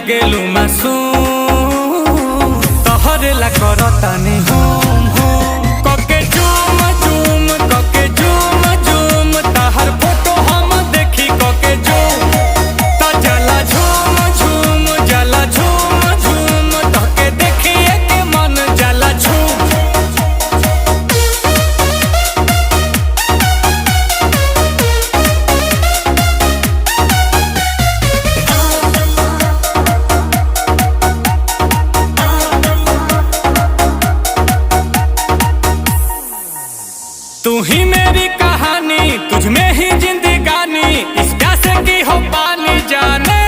लागेलू मासूम तोहरे ला करतानी होम होम कके झूम झूम कके झूम झूम ताहर फोटो हम देखी कके झूम ता जला झूम झूम जला झूम झूम तके देखिए के मन जला झूम। तू ही मेरी कहानी तुझ में ही जिंदगानी इस प्यासे की हो पानी जाने